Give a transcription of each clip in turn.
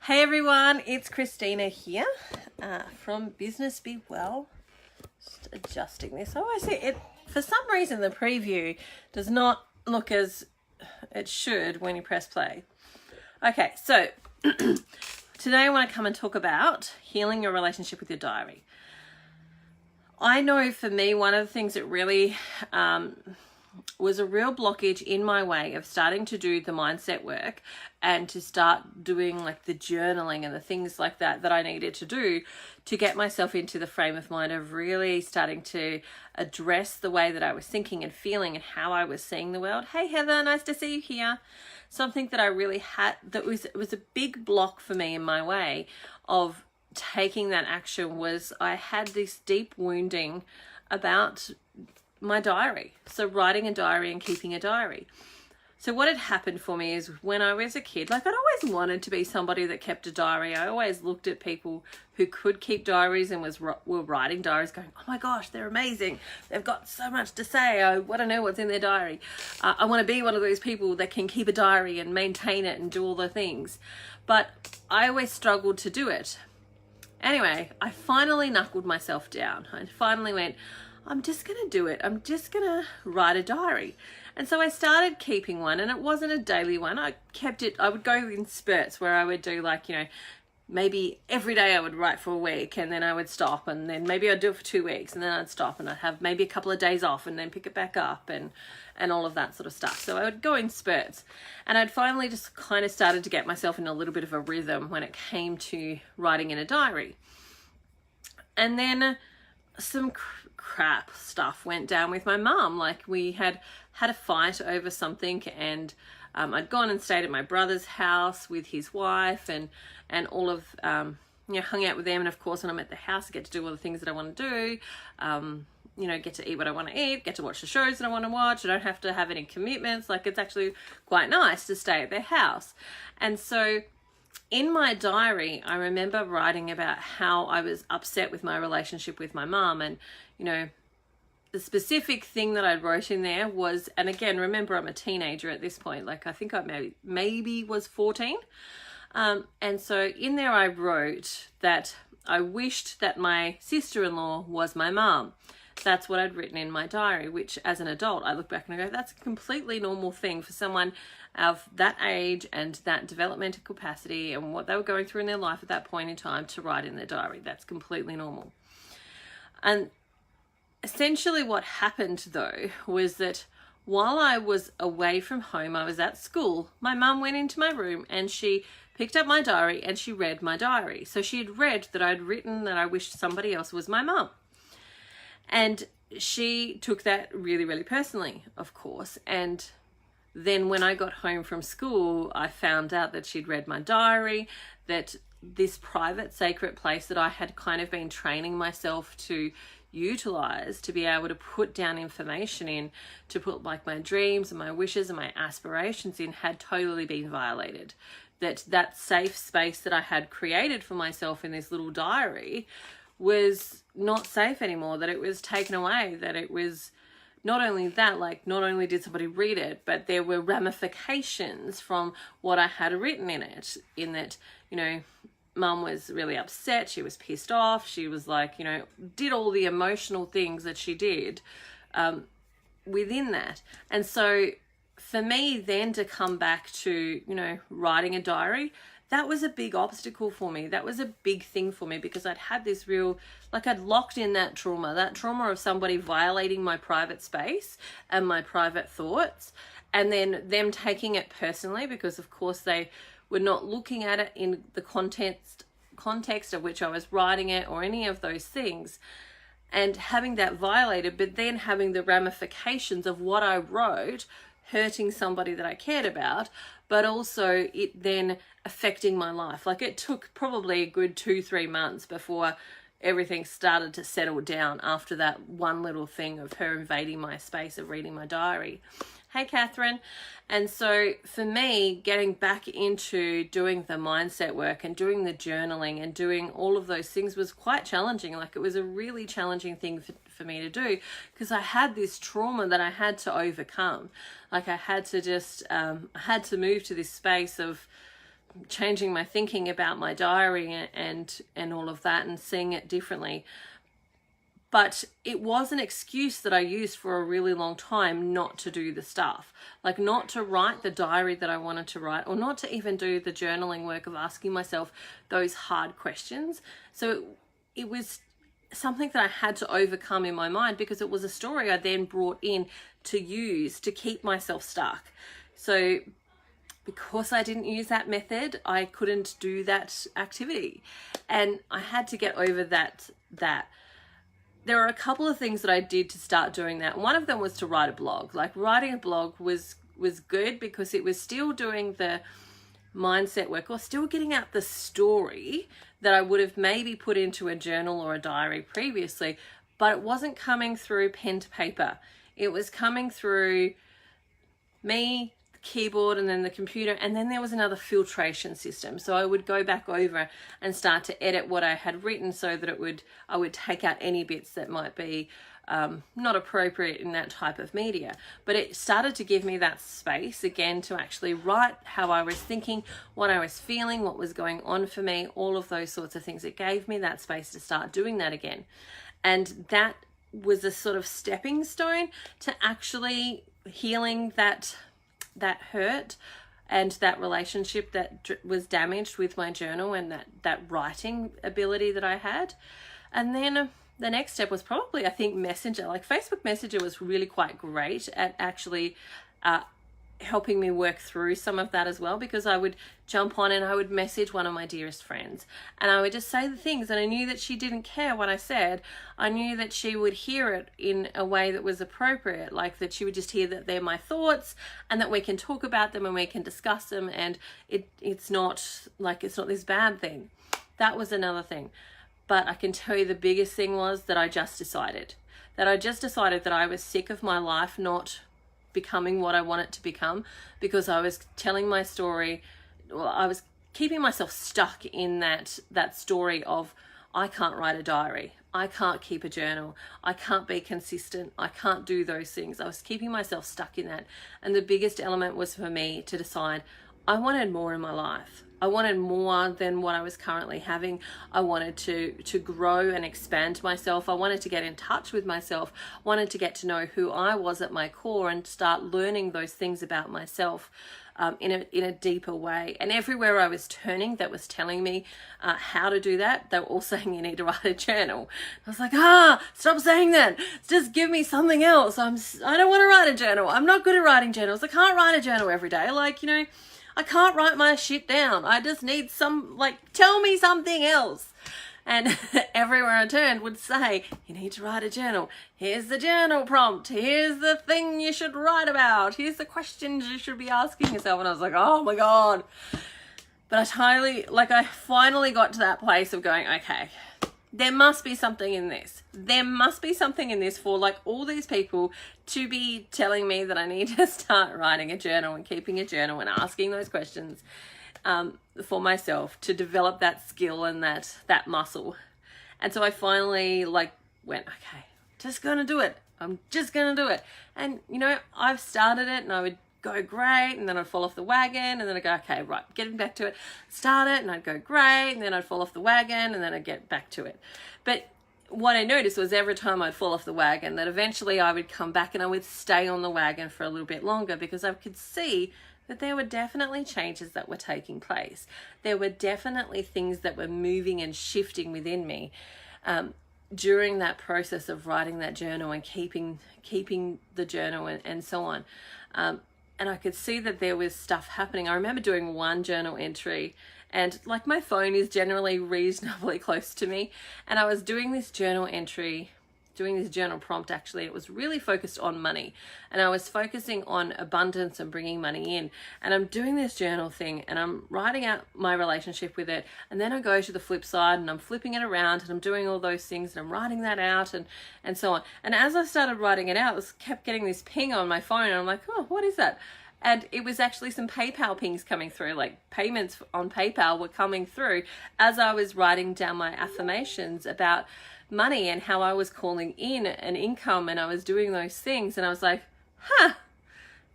Hey everyone, it's Christina here from Business Be Well. Just adjusting this. I always say it, for some reason the preview does not look as it should when you press play. Okay, so today I want to come and talk about healing your relationship with your diary. I know for me, one of the things that really was a real blockage in my way of starting to do the mindset work and to start doing like the journaling and the things like that I needed to do to get myself into the frame of mind of really starting to address the way that I was thinking and feeling and how I was seeing the world. Hey Heather, nice to see you here. Something that I really had that was a big block for me in my way of taking that action was I had this deep wounding about my diary. So writing a diary and keeping a diary. So what had happened for me is when I was a kid, like I'd always wanted to be somebody that kept a diary. I always looked at people who could keep diaries and were writing diaries going, oh my gosh, they're amazing. They've got so much to say. I want to know what's in their diary. I want to be one of those people that can keep a diary and maintain it and do all the things. But I always struggled to do it. Anyway, I finally knuckled myself down. I finally went, I'm just going to do it. I'm just going to write a diary. And so I started keeping one, and it wasn't a daily one. I kept it, I would go in spurts where I would do like, maybe every day I would write for a week and then I would stop, and then maybe I'd do it for 2 weeks and then I'd stop, and I'd have maybe a couple of days off and then pick it back up and all of that sort of stuff. So I would go in spurts, and I'd finally just kind of started to get myself in a little bit of a rhythm when it came to writing in a diary. And then some crap stuff went down with my mum. Like we had a fight over something, and I'd gone and stayed at my brother's house with his wife and all of hung out with them. And of course when I'm at the house I get to do all the things that I want to do, get to eat what I want to eat, get to watch the shows that I want to watch. I don't have to have any commitments. Like it's actually quite nice to stay at their house. And so in my diary, I remember writing about how I was upset with my relationship with my mum. And, the specific thing that I wrote in there was, and again, remember I'm a teenager at this point, like I think I maybe was 14. And so in there I wrote that I wished that my sister-in-law was my mum. That's what I'd written in my diary, which as an adult, I look back and I go, that's a completely normal thing for someone of that age and that developmental capacity and what they were going through in their life at that point in time to write in their diary. That's completely normal. And essentially what happened though was that while I was away from home, I was at school, my mum went into my room and she picked up my diary and she read my diary. So she had read that I'd written that I wished somebody else was my mum. And she took that really, really personally, of course. And then when I got home from school, I found out that she'd read my diary, that this private, sacred place that I had kind of been training myself to utilize to be able to put down information in, to put like my dreams and my wishes and my aspirations in, had totally been violated. That safe space that I had created for myself in this little diary was not safe anymore, that it was taken away, that it was not only that, like not only did somebody read it, but there were ramifications from what I had written in it, in that, mum was really upset, she was pissed off, she was like, did all the emotional things that she did within that. And so for me then to come back to, writing a diary, that was a big obstacle for me. That was a big thing for me because I'd had this real, like I'd locked in that trauma of somebody violating my private space and my private thoughts, and then them taking it personally because of course they were not looking at it in the context of which I was writing it or any of those things, and having that violated, but then having the ramifications of what I wrote hurting somebody that I cared about, but also it then affecting my life. Like it took probably a good 2-3 months before everything started to settle down after that one little thing of her invading my space of reading my diary. Hey, Catherine. And so for me, getting back into doing the mindset work and doing the journaling and doing all of those things was quite challenging. Like it was a really challenging thing for me to do because I had this trauma that I had to overcome. Like I had to just, I had to move to this space of changing my thinking about my diary and all of that and seeing it differently. But it was an excuse that I used for a really long time not to do the stuff, like not to write the diary that I wanted to write, or not to even do the journaling work of asking myself those hard questions. So it was something that I had to overcome in my mind, because it was a story I then brought in to use to keep myself stuck. So because I didn't use that method, I couldn't do that activity, and I had to get over that. There are a couple of things that I did to start doing that. One of them was to write a blog. Like, writing a blog was good because it was still doing the mindset work, or still getting out the story that I would have maybe put into a journal or a diary previously, but it wasn't coming through pen to paper. It was coming through me, keyboard, and then the computer, and then there was another filtration system. So I would go back over and start to edit what I had written, so that I would take out any bits that might be not appropriate in that type of media. But it started to give me that space again to actually write how I was thinking, what I was feeling, what was going on for me, all of those sorts of things. It gave me that space to start doing that again, and that was a sort of stepping stone to actually healing that hurt and that relationship that was damaged with my journal, and that writing ability that I had. And then the next step was probably, I think, Messenger. Like, Facebook Messenger was really quite great at actually helping me work through some of that as well, because I would jump on and I would message one of my dearest friends, and I would just say the things, and I knew that she didn't care what I said. I knew that she would hear it in a way that was appropriate, like that she would just hear that they're my thoughts and that we can talk about them and we can discuss them, and it's not this bad thing. That was another thing. But I can tell you the biggest thing was that I just decided that I was sick of my life not becoming what I want it to become, because I was telling my story. Well, I was keeping myself stuck in that story of, I can't write a diary, I can't keep a journal, I can't be consistent, I can't do those things. I was keeping myself stuck in that. And the biggest element was for me to decide I wanted more in my life. I wanted more than what I was currently having. I wanted to grow and expand myself. I wanted to get in touch with myself. I wanted to get to know who I was at my core and start learning those things about myself in a deeper way. And everywhere I was turning that was telling me how to do that, they were all saying, you need to write a journal. I was like, stop saying that. Just give me something else. I don't want to write a journal. I'm not good at writing journals. I can't write a journal every day. I can't write my shit down. I just need tell me something else. And everywhere I turned would say, you need to write a journal. Here's the journal prompt. Here's the thing you should write about. Here's the questions you should be asking yourself. And I was like, oh my God. But I finally got to that place of going, okay, there must be something in this. There must be something in this for all these people to be telling me that I need to start writing a journal and keeping a journal and asking those questions for myself, to develop that skill and that muscle. And so I finally went, okay, just gonna do it. I'm just gonna do it. And I've started it, and I would go great, and then I'd fall off the wagon, and then I'd go, okay, right, getting back to it, start it, and I'd go great, and then I'd fall off the wagon, and then I'd get back to it. But what I noticed was every time I'd fall off the wagon, that eventually I would come back and I would stay on the wagon for a little bit longer, because I could see that there were definitely changes that were taking place. There were definitely things that were moving and shifting within me during that process of writing that journal and keeping the journal and so on. And I could see that there was stuff happening. I remember doing one journal entry, and my phone is generally reasonably close to me, and I was doing this journal entry, doing this journal prompt actually. It was really focused on money, and I was focusing on abundance and bringing money in, and I'm doing this journal thing, and I'm writing out my relationship with it, and then I go to the flip side and I'm flipping it around, and I'm doing all those things, and I'm writing that out and so on. And as I started writing it out, I kept getting this ping on my phone, and I'm like, oh, what is that? And it was actually some PayPal pings coming through, payments on PayPal were coming through as I was writing down my affirmations about money and how I was calling in an income, and I was doing those things. And I was like,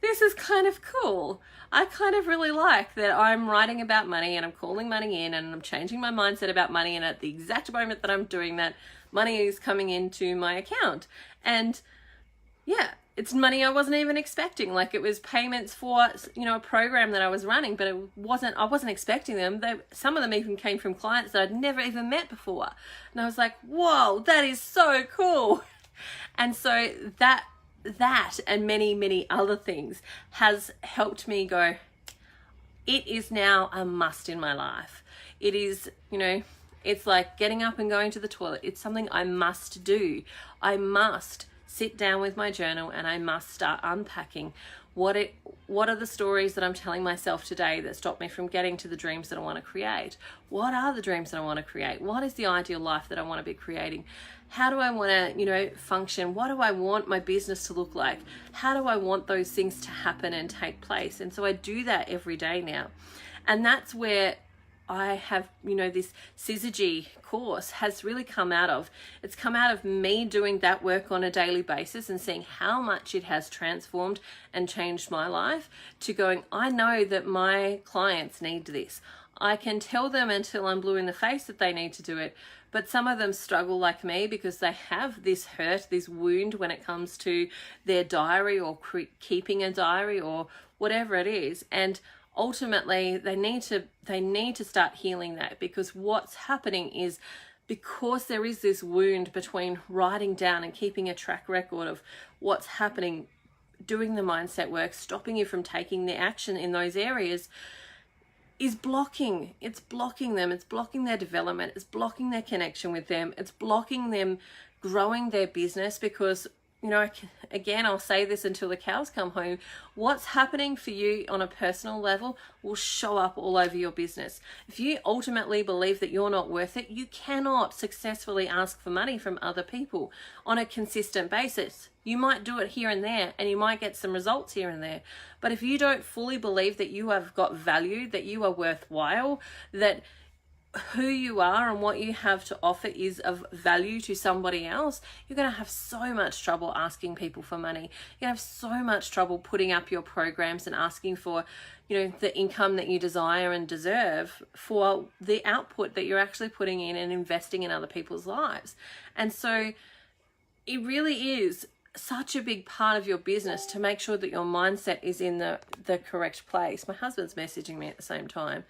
this is kind of cool. I kind of really like that I'm writing about money and I'm calling money in and I'm changing my mindset about money, and at the exact moment that I'm doing that, money is coming into my account. And yeah, it's money I wasn't even expecting. Like, it was payments for, you know, a program that I was running, but I wasn't expecting them. Some of them even came from clients that I'd never even met before. And I was like, whoa, that is so cool. And so that and many, many other things has helped me go, it is now a must in my life. It is, you know, it's like getting up and going to the toilet. It's something I must do. I must sit down with my journal and I must start unpacking what are the stories that I'm telling myself today that stop me from getting to the dreams that I want to create. What are the dreams that I want to create? What is the ideal life that I want to be creating? How do I want to, you know, function? What do I want my business to look like? How do I want those things to happen and take place? And so I do that every day now. And that's where I have, you know, this Syzygy course has really come out of. It's come out of me doing that work on a daily basis and seeing how much it has transformed and changed my life, to going, I know that my clients need this. I can tell them until I'm blue in the face that they need to do it, but some of them struggle like me because they have this hurt, this wound when it comes to their diary or keeping a diary or whatever it is. And ultimately they need to start healing that, because what's happening is, because there is this wound between writing down and keeping a track record of what's happening, doing the mindset work, stopping you from taking the action in those areas, is blocking. It's blocking them. It's blocking their development. It's blocking their connection with them. It's blocking them growing their business, because, you know, again, I'll say this until the cows come home. What's happening for you on a personal level will show up all over your business. If you ultimately believe that you're not worth it, you cannot successfully ask for money from other people on a consistent basis. You might do it here and there and you might get some results here and there. But if you don't fully believe that you have got value, that you are worthwhile, that who you are and what you have to offer is of value to somebody else, you're going to have so much trouble asking people for money. You're going to have so much trouble putting up your programs and asking for, you know, the income that you desire and deserve for the output that you're actually putting in and investing in other people's lives. And so it really is such a big part of your business to make sure that your mindset is in the correct place. My husband's messaging me at the same time.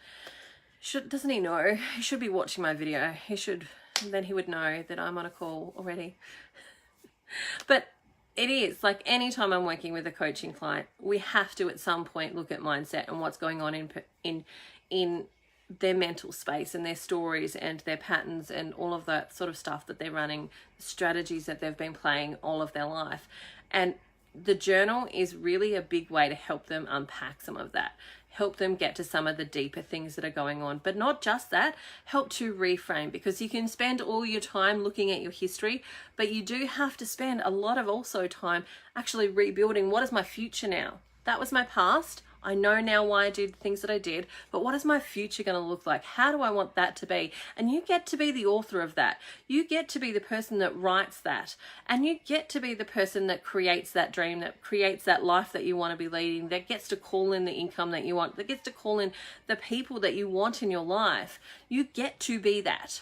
Doesn't he know? He should be watching my video. Then he would know that I'm on a call already. But it is like, anytime I'm working with a coaching client, we have to at some point look at mindset and what's going on in their mental space and their stories and their patterns and all of that sort of stuff that they're running, strategies that they've been playing all of their life. And the journal is really a big way to help them unpack some of that, help them get to some of the deeper things that are going on. But not just that, help to reframe, because you can spend all your time looking at your history, but you do have to spend a lot of also time actually rebuilding, what is my future now? That was my past. I know now why I did things that I did, but what is my future going to look like? How do I want that to be? And you get to be the author of that. You get to be the person that writes that. And you get to be the person that creates that dream, that creates that life that you want to be leading, that gets to call in the income that you want, that gets to call in the people that you want in your life. You get to be that.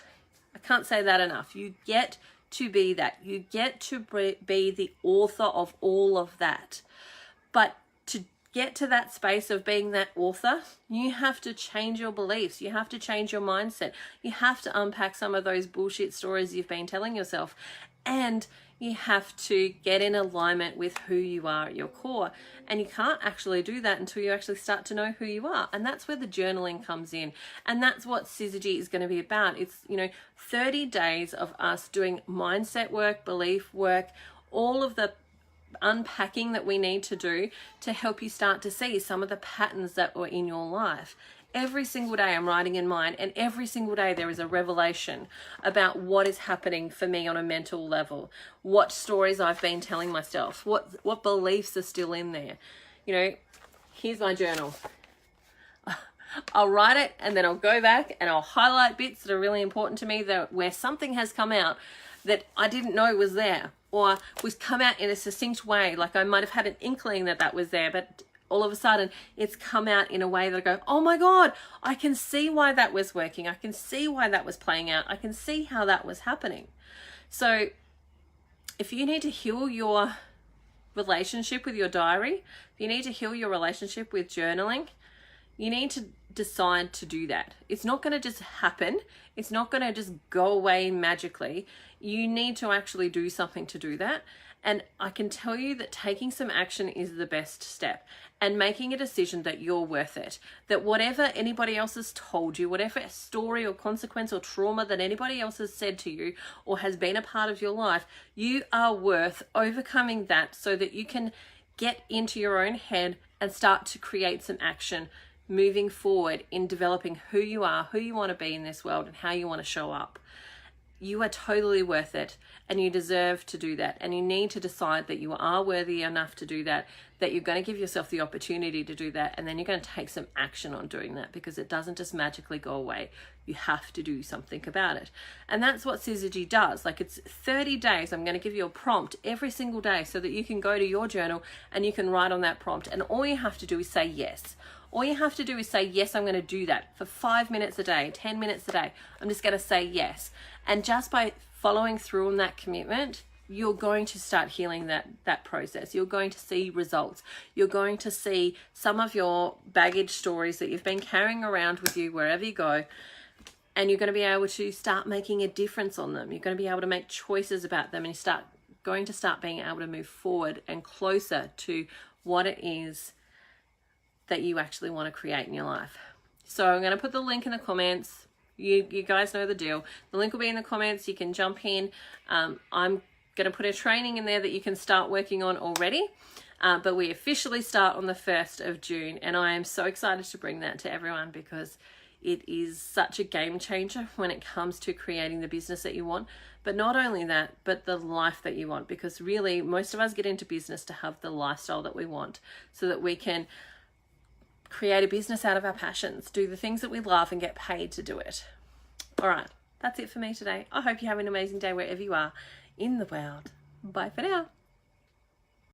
I can't say that enough. You get to be that. You get to be the author of all of that. But to get to that space of being that author, you have to change your beliefs. You have to change your mindset. You have to unpack some of those bullshit stories you've been telling yourself. And you have to get in alignment with who you are at your core. And you can't actually do that until you actually start to know who you are. And that's where the journaling comes in. And that's what Syzygy is going to be about. It's, 30 days of us doing mindset work, belief work, all of the unpacking that we need to do to help you start to see some of the patterns that were in your life. Every single day I'm writing in mine, and every single day there is a revelation about what is happening for me on a mental level, what stories I've been telling myself, what beliefs are still in there. Here's my journal. I'll write it and then I'll go back and I'll highlight bits that are really important to me, that where something has come out that I didn't know was there, or was come out in a succinct way. Like I might have had an inkling that that was there, but all of a sudden it's come out in a way that I go, oh my God, I can see why that was working. I can see why that was playing out. I can see how that was happening. So if you need to heal your relationship with your diary, if you need to heal your relationship with journaling, you need to decide to do that. It's not going to just happen. It's not going to just go away magically. You need to actually do something to do that. And I can tell you that taking some action is the best step, and making a decision that you're worth it, that whatever anybody else has told you, whatever story or consequence or trauma that anybody else has said to you or has been a part of your life, you are worth overcoming that so that you can get into your own head and start to create some action moving forward in developing who you are, who you want to be in this world, and how you want to show up. You are totally worth it, and you deserve to do that. And you need to decide that you are worthy enough to do that, that you're going to give yourself the opportunity to do that, and then you're going to take some action on doing that, because it doesn't just magically go away. You have to do something about it. And that's what Syzygy does. Like, it's 30 days. I'm going to give you a prompt every single day so that you can go to your journal and you can write on that prompt. And all you have to do is say yes. All you have to do is say, yes, I'm going to do that for 5 minutes a day, 10 minutes a day. I'm just going to say yes. And just by following through on that commitment, you're going to start healing that process. You're going to see results. You're going to see some of your baggage stories that you've been carrying around with you wherever you go, and you're going to be able to start making a difference on them. You're going to be able to make choices about them, and you're going to start being able to move forward and closer to what it is that you actually want to create in your life. So I'm going to put the link in the comments. You guys know the deal. The link will be in the comments. You can jump in. I'm going to put a training in there that you can start working on already. But we officially start on the 1st of June. And I am so excited to bring that to everyone, because it is such a game changer when it comes to creating the business that you want. But not only that, but the life that you want. Because really, most of us get into business to have the lifestyle that we want, so that we can create a business out of our passions, do the things that we love, and get paid to do it. All right, that's it for me today. I hope you have an amazing day wherever you are in the world. Bye for now.